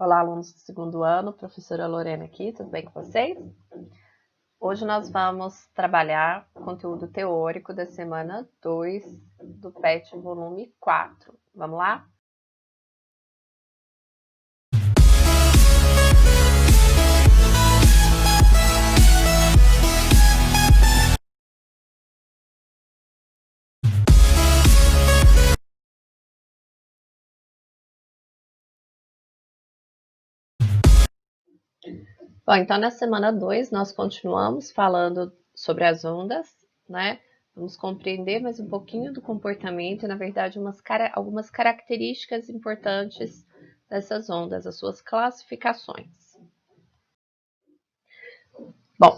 Olá, alunos do segundo ano, professora Lorena aqui, tudo bem com vocês? Hoje nós vamos trabalhar o conteúdo teórico da semana 2 do PET volume 4. Vamos lá? Bom, então na semana 2 nós continuamos falando sobre as ondas, né? Vamos compreender mais um pouquinho do comportamento e, na verdade, algumas características importantes dessas ondas, as suas classificações. Bom,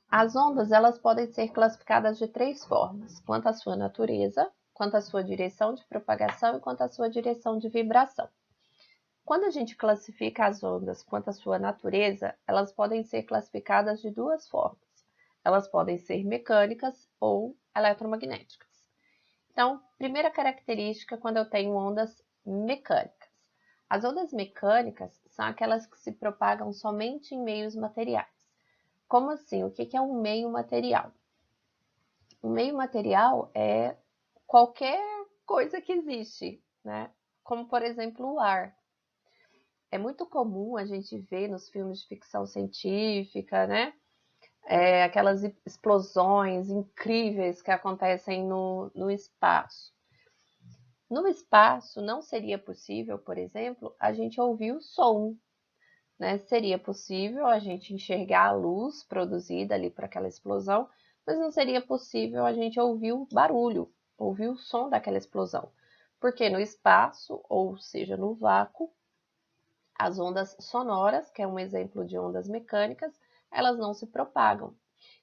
as ondas elas podem ser classificadas de 3 formas: quanto à sua natureza, quanto à sua direção de propagação e quanto à sua direção de vibração. Quando a gente classifica as ondas quanto à sua natureza, elas podem ser classificadas de 2 formas. Elas podem ser mecânicas ou eletromagnéticas. Então, primeira característica quando eu tenho ondas mecânicas. As ondas mecânicas são aquelas que se propagam somente em meios materiais. Como assim? O que é um meio material? Um meio material é qualquer coisa que existe, né? Como, por exemplo, o ar. É muito comum a gente ver nos filmes de ficção científica, né? Aquelas explosões incríveis que acontecem no espaço. No espaço, não seria possível, por exemplo, a gente ouvir o som, né? Seria possível a gente enxergar a luz produzida ali por aquela explosão, mas não seria possível a gente ouvir o barulho, ouvir o som daquela explosão. Porque no espaço, ou seja, no vácuo, as ondas sonoras, que é um exemplo de ondas mecânicas, elas não se propagam.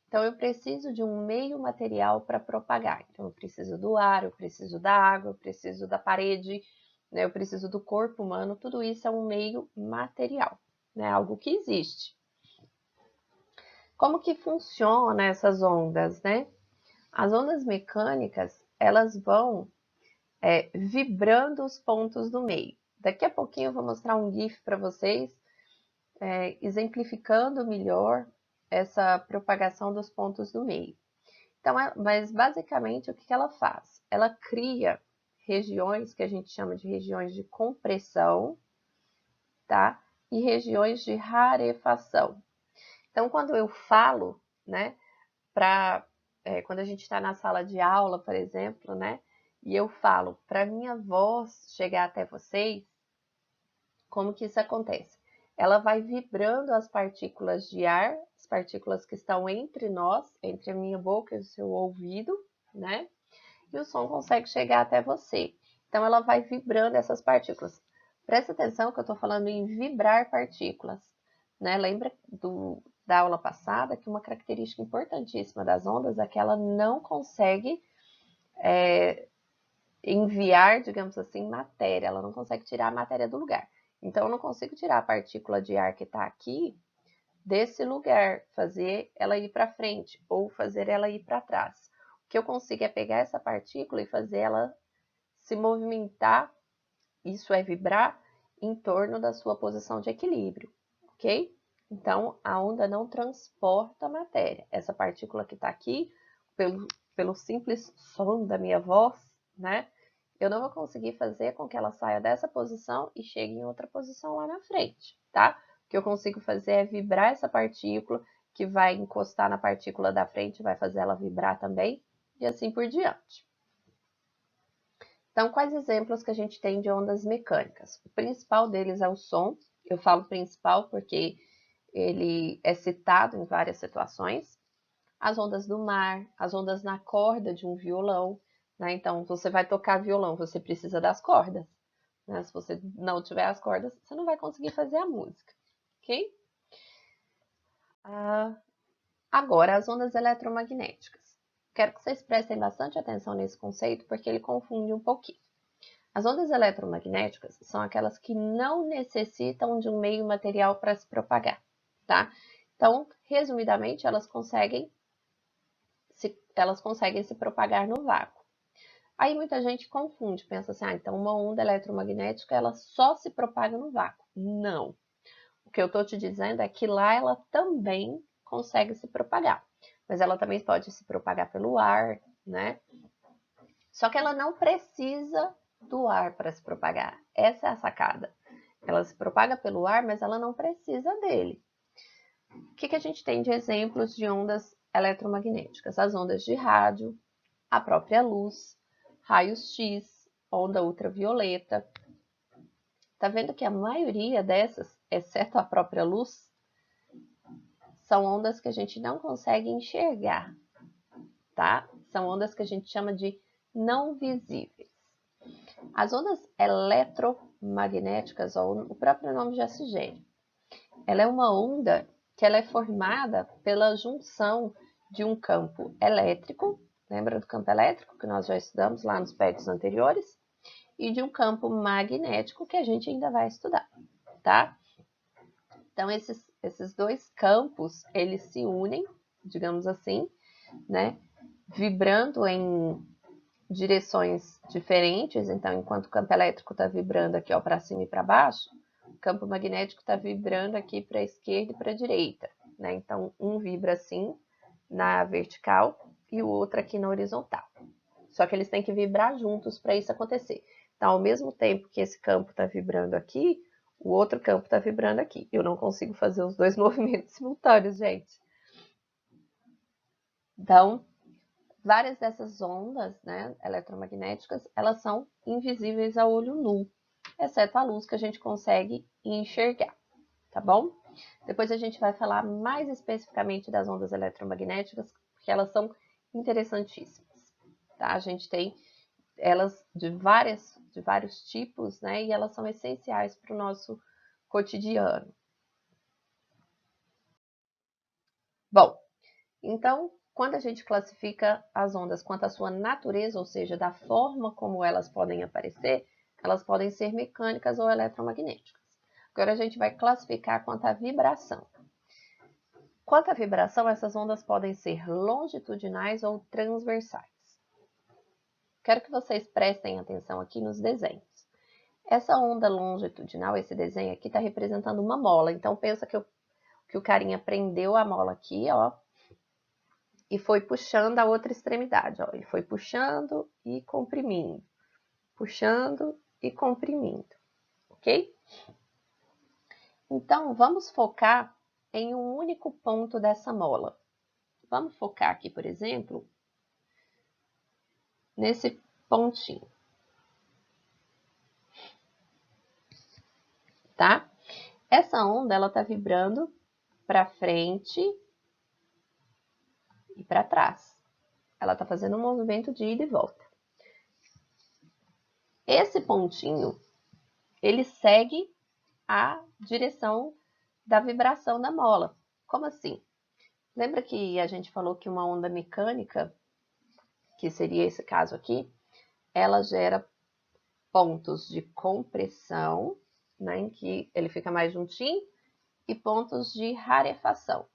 Então, eu preciso de um meio material para propagar. Então, eu preciso do ar, eu preciso da água, eu preciso da parede, né? Eu preciso do corpo humano. Tudo isso é um meio material, né? Algo que existe. Como que funciona essas ondas, né? As ondas mecânicas, elas vão vibrando os pontos do meio. Daqui a pouquinho eu vou mostrar um GIF para vocês, exemplificando melhor essa propagação dos pontos do meio. Então, mas basicamente o que ela faz? Ela cria regiões que a gente chama de regiões de compressão, tá? E regiões de rarefação. Então, quando eu falo, né, quando a gente está na sala de aula, por exemplo, né, e eu falo para minha voz chegar até vocês, como que isso acontece? Ela vai vibrando as partículas de ar, as partículas que estão entre nós, entre a minha boca e o seu ouvido, né? E o som consegue chegar até você. Então, ela vai vibrando essas partículas. Presta atenção que eu estou falando em vibrar partículas, né? Lembra da aula passada que uma característica importantíssima das ondas é que ela não consegue enviar, digamos assim, matéria. Ela não consegue tirar a matéria do lugar. Então, eu não consigo tirar a partícula de ar que está aqui desse lugar, fazer ela ir para frente ou fazer ela ir para trás. O que eu consigo é pegar essa partícula e fazer ela se movimentar, isso é vibrar, em torno da sua posição de equilíbrio, ok? Então, a onda não transporta matéria. Essa partícula que está aqui, pelo simples som da minha voz, né? Eu não vou conseguir fazer com que ela saia dessa posição e chegue em outra posição lá na frente, tá? O que eu consigo fazer é vibrar essa partícula, que vai encostar na partícula da frente, vai fazer ela vibrar também, e assim por diante. Então, quais exemplos que a gente tem de ondas mecânicas? O principal deles é o som. Eu falo principal porque ele é citado em várias situações. As ondas do mar, as ondas na corda de um violão, né? Então, você vai tocar violão, você precisa das cordas, né? Se você não tiver as cordas, você não vai conseguir fazer a música, ok? Agora, as ondas eletromagnéticas. Quero que vocês prestem bastante atenção nesse conceito, porque ele confunde um pouquinho. As ondas eletromagnéticas são aquelas que não necessitam de um meio material para se propagar, tá? Então, resumidamente, elas conseguem se propagar no vácuo. Aí muita gente confunde, pensa assim, então uma onda eletromagnética ela só se propaga no vácuo. Não, que eu estou te dizendo é que lá ela também consegue se propagar. Mas ela também pode se propagar pelo ar, né? Só que ela não precisa do ar para se propagar. Essa é a sacada. Ela se propaga pelo ar, mas ela não precisa dele. O que a gente tem de exemplos de ondas eletromagnéticas? As ondas de rádio, a própria luz, raios X, onda ultravioleta. Tá vendo que a maioria dessas, exceto a própria luz, são ondas que a gente não consegue enxergar, tá? São ondas que a gente chama de não visíveis. As ondas eletromagnéticas, ou o próprio nome já sugere, ela é uma onda que ela é formada pela junção de um campo elétrico, lembra do campo elétrico que nós já estudamos lá nos PETs anteriores, e de um campo magnético que a gente ainda vai estudar, tá? Então, esses dois campos, eles se unem, digamos assim, né? Vibrando em direções diferentes. Então, enquanto o campo elétrico está vibrando aqui, ó, para cima e para baixo, o campo magnético está vibrando aqui para a esquerda e para a direita, né? Então, um vibra assim na vertical e o outro aqui na horizontal. Só que eles têm que vibrar juntos para isso acontecer. Então, ao mesmo tempo que esse campo está vibrando aqui, o outro campo está vibrando aqui. Eu não consigo fazer os dois movimentos simultâneos, gente. Então, várias dessas ondas, né, eletromagnéticas, elas são invisíveis a olho nu, exceto a luz que a gente consegue enxergar, tá bom? Depois a gente vai falar mais especificamente das ondas eletromagnéticas, porque elas são interessantíssimas, tá? A gente tem elas de vários tipos, né, e elas são essenciais para o nosso cotidiano. Bom, então, quando a gente classifica as ondas quanto à sua natureza, ou seja, da forma como elas podem aparecer, elas podem ser mecânicas ou eletromagnéticas. Agora a gente vai classificar quanto à vibração. Quanto à vibração, essas ondas podem ser longitudinais ou transversais. Quero que vocês prestem atenção aqui nos desenhos. Essa onda longitudinal, esse desenho aqui, está representando uma mola. Então, pensa que o carinha prendeu a mola aqui, ó, e foi puxando a outra extremidade, ó. Ele foi puxando e comprimindo, puxando e comprimindo, ok? Então, vamos focar em um único ponto dessa mola. Vamos focar aqui, por exemplo, nesse pontinho, tá? Essa onda, ela tá vibrando para frente e para trás. Ela tá fazendo um movimento de ida e volta. Esse pontinho, ele segue a direção da vibração da mola. Como assim? Lembra que a gente falou que uma onda mecânica, que seria esse caso aqui, ela gera pontos de compressão, né, em que ele fica mais juntinho, e pontos de rarefação,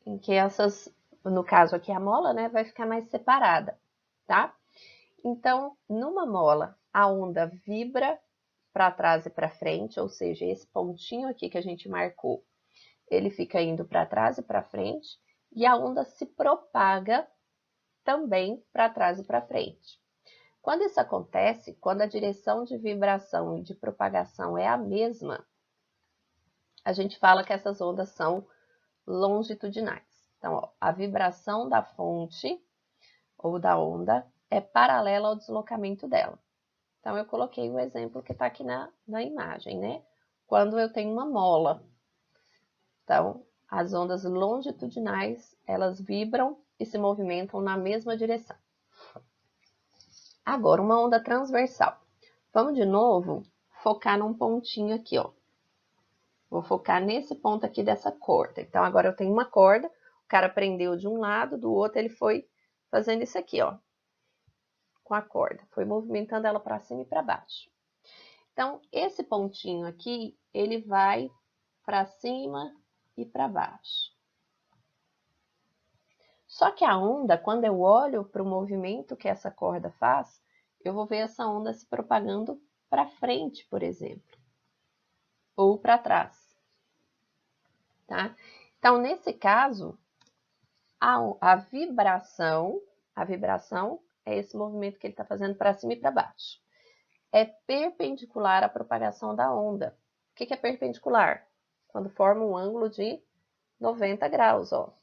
em que essas, no caso aqui a mola, né, vai ficar mais separada, tá? Então, numa mola, a onda vibra para trás e para frente, ou seja, esse pontinho aqui que a gente marcou, ele fica indo para trás e para frente, e a onda se propaga também para trás e para frente. Quando isso acontece, quando a direção de vibração e de propagação é a mesma, a gente fala que essas ondas são longitudinais. Então, ó, a vibração da fonte ou da onda é paralela ao deslocamento dela. Então, eu coloquei o exemplo que está aqui na imagem, né? Quando eu tenho uma mola. Então, as ondas longitudinais, elas vibram e se movimentam na mesma direção. Agora, uma onda transversal. Vamos de novo focar num pontinho aqui, ó. Vou focar nesse ponto aqui dessa corda. Então, agora eu tenho uma corda, o cara prendeu de um lado, do outro ele foi fazendo isso aqui, ó. Com a corda, foi movimentando ela para cima e para baixo. Então, esse pontinho aqui, ele vai para cima e para baixo. Só que a onda, quando eu olho para o movimento que essa corda faz, eu vou ver essa onda se propagando para frente, por exemplo, ou para trás. tá? Então, nesse caso, a vibração é esse movimento que ele está fazendo para cima e para baixo. É perpendicular à propagação da onda. O que é perpendicular? Quando forma um ângulo de 90 graus, ó.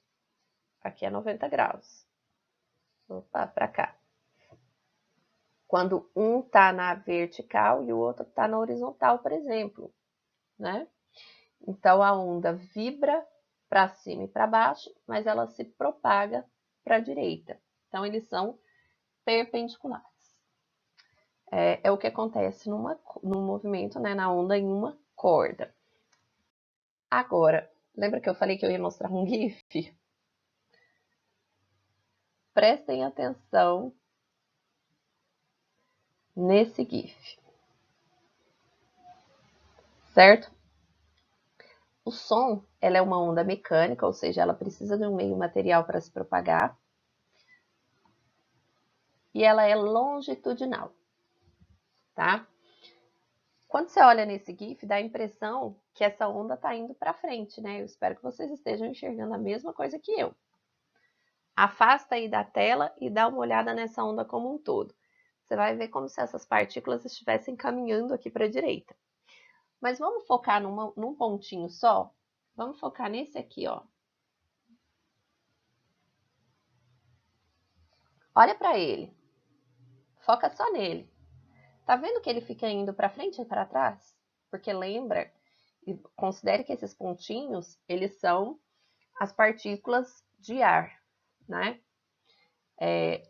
Aqui é 90 graus. Opa, para cá. Quando um está na vertical e o outro está na horizontal, por exemplo, né? Então, a onda vibra para cima e para baixo, mas ela se propaga para a direita. Então, eles são perpendiculares. É o que acontece num movimento, né, na onda em uma corda. Agora, lembra que eu falei que eu ia mostrar um GIF? Prestem atenção nesse GIF, certo? O som, ela é uma onda mecânica, ou seja, ela precisa de um meio material para se propagar. E ela é longitudinal, tá? Quando você olha nesse GIF, dá a impressão que essa onda está indo para frente, né? Eu espero que vocês estejam enxergando a mesma coisa que eu. Afasta aí da tela e dá uma olhada nessa onda como um todo. Você vai ver como se essas partículas estivessem caminhando aqui para a direita. Mas vamos focar num pontinho só? Vamos focar nesse aqui, ó. Olha para ele. Foca só nele. Tá vendo que ele fica indo para frente e para trás? Porque lembra, e considere que esses pontinhos, eles são as partículas de ar, né?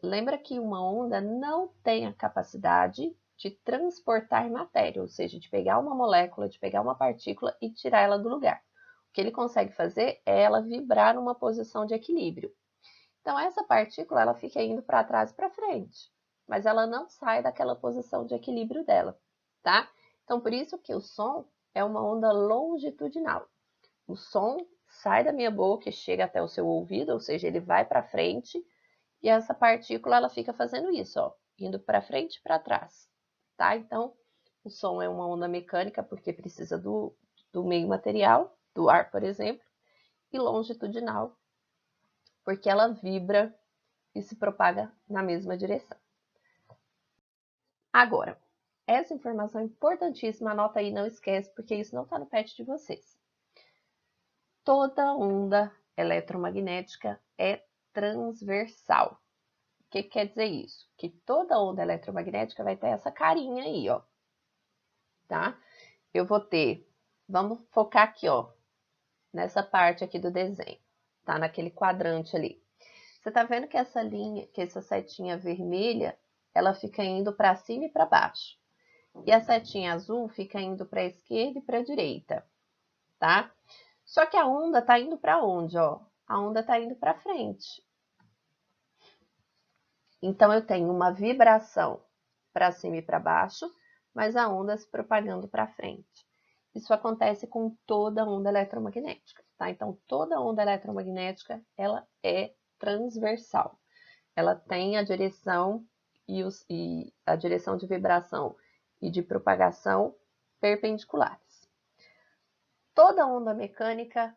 Lembra que uma onda não tem a capacidade de transportar matéria, ou seja, de pegar uma molécula, de pegar uma partícula e tirar ela do lugar. O que ele consegue fazer é ela vibrar numa posição de equilíbrio. Então, essa partícula ela fica indo para trás e para frente, mas ela não sai daquela posição de equilíbrio dela, tá? Então, por isso que o som é uma onda longitudinal. O som sai da minha boca e chega até o seu ouvido, ou seja, ele vai para frente, e essa partícula ela fica fazendo isso, ó, indo para frente e para trás, tá? Então, o som é uma onda mecânica porque precisa do meio material, do ar, por exemplo, e longitudinal porque ela vibra e se propaga na mesma direção. Agora, essa informação é importantíssima, anota aí, não esquece, porque isso não está no PET de vocês. Toda onda eletromagnética é transversal. O que quer dizer isso? Que toda onda eletromagnética vai ter essa carinha aí, ó. Tá? Eu vou ter, vamos focar aqui, ó, nessa parte aqui do desenho, tá? Naquele quadrante ali. Você tá vendo que essa linha, que essa setinha vermelha, ela fica indo para cima e para baixo. E a setinha azul fica indo para a esquerda e para a direita, tá? Só que a onda tá indo para onde, ó? A onda tá indo para frente. Então eu tenho uma vibração para cima e para baixo, mas a onda se propagando para frente. Isso acontece com toda onda eletromagnética, tá? Então toda onda eletromagnética, ela é transversal. Ela tem a direção e a direção de vibração e de propagação perpendiculares. Toda onda mecânica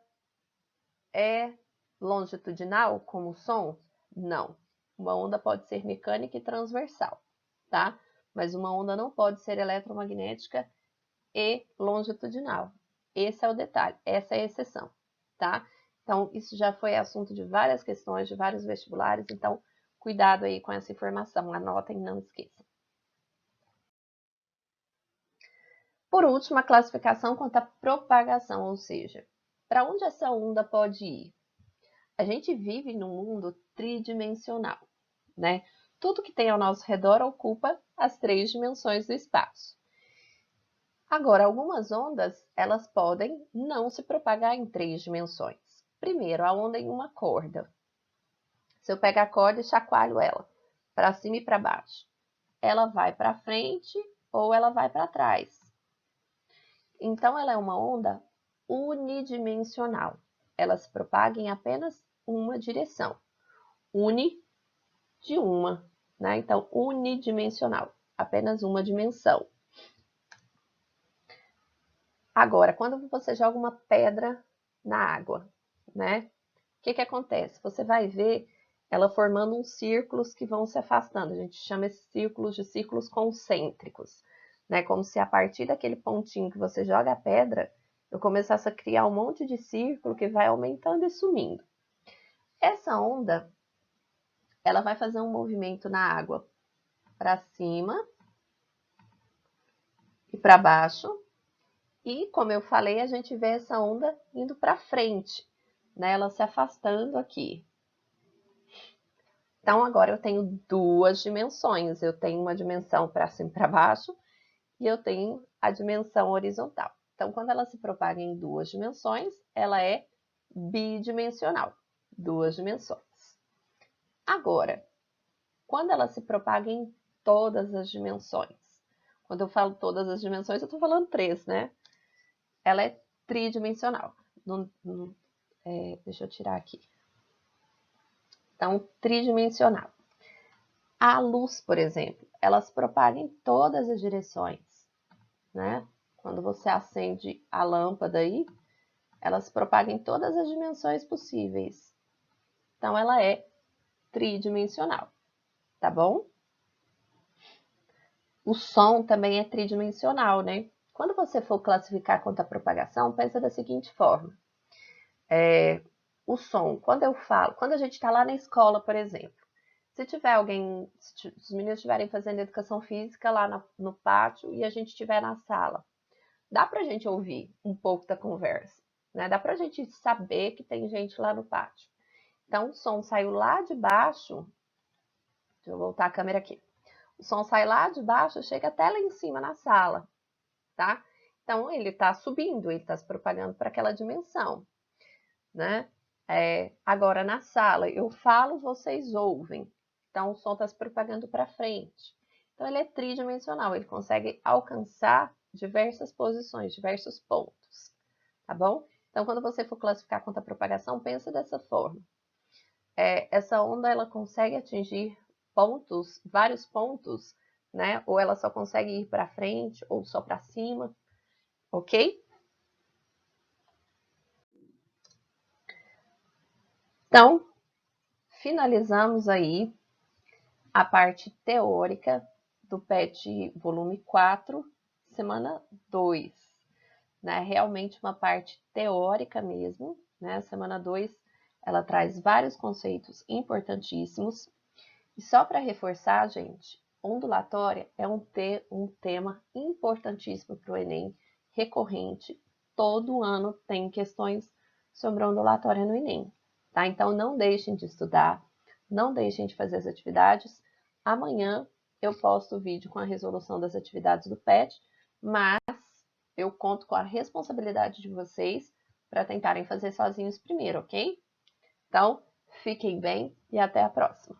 é longitudinal, como o som? Não. Uma onda pode ser mecânica e transversal, tá? Mas uma onda não pode ser eletromagnética e longitudinal. Esse é o detalhe, essa é a exceção, tá? Então, isso já foi assunto de várias questões, de vários vestibulares, então, cuidado aí com essa informação, anotem e não esqueçam. Por último, a classificação quanto à propagação, ou seja, para onde essa onda pode ir? A gente vive num mundo tridimensional, né? Tudo que tem ao nosso redor ocupa as 3 dimensões do espaço. Agora, algumas ondas, elas podem não se propagar em 3 dimensões. Primeiro, a onda em uma corda. Se eu pegar a corda e chacoalho ela para cima e para baixo, ela vai para frente ou ela vai para trás. Então, ela é uma onda unidimensional. Ela se propaga em apenas uma direção. Uni de uma, né? Então, unidimensional, apenas uma dimensão. Agora, quando você joga uma pedra na água, né? O que acontece? Você vai ver ela formando uns círculos que vão se afastando. A gente chama esses círculos de círculos concêntricos, né? Como se a partir daquele pontinho que você joga a pedra, eu começasse a criar um monte de círculo que vai aumentando e sumindo. Essa onda, ela vai fazer um movimento na água para cima e para baixo. E, como eu falei, a gente vê essa onda indo para frente, né? Ela se afastando aqui. Então, agora eu tenho duas dimensões. Eu tenho uma dimensão para cima e para baixo e eu tenho a dimensão horizontal. Então, quando ela se propaga em duas dimensões, ela é bidimensional. Duas dimensões. Agora, quando ela se propaga em todas as dimensões, quando eu falo todas as dimensões, eu estou falando três, né? Ela é tridimensional. Deixa eu tirar aqui. Então, tridimensional. A luz, por exemplo, ela se propaga em todas as direções, né? Quando você acende a lâmpada aí, ela se propaga em todas as dimensões possíveis. Então, ela é tridimensional, tá bom? O som também é tridimensional, né? Quando você for classificar quanto à propagação, pensa da seguinte forma. O som, quando a gente está lá na escola, por exemplo, se tiver alguém, se os meninos estiverem fazendo educação física lá no pátio e a gente estiver na sala, dá para a gente ouvir um pouco da conversa, né? Dá para a gente saber que tem gente lá no pátio. Então, o som saiu lá de baixo, deixa eu voltar a câmera aqui. O som sai lá de baixo, chega até lá em cima na sala, tá? Então, ele está subindo, ele está se propagando para aquela dimensão, né? Agora, na sala, eu falo, vocês ouvem. Então, o som está se propagando para frente. Então, ele é tridimensional, ele consegue alcançar diversas posições, diversos pontos, tá bom? Então, quando você for classificar quanto à propagação, pensa dessa forma. Essa onda, ela consegue atingir pontos, vários pontos, né? Ou ela só consegue ir para frente ou só para cima, ok? Então, finalizamos aí a parte teórica do PET volume 4, semana 2. Né? Realmente uma parte teórica mesmo. Né? A semana 2 ela traz vários conceitos importantíssimos. E só para reforçar, gente, ondulatória é um tema importantíssimo para o Enem, recorrente. Todo ano tem questões sobre ondulatória no Enem. Tá? Então, não deixem de estudar, não deixem de fazer as atividades. Amanhã eu posto o vídeo com a resolução das atividades do PET, mas eu conto com a responsabilidade de vocês para tentarem fazer sozinhos primeiro, ok? Então, fiquem bem e até a próxima.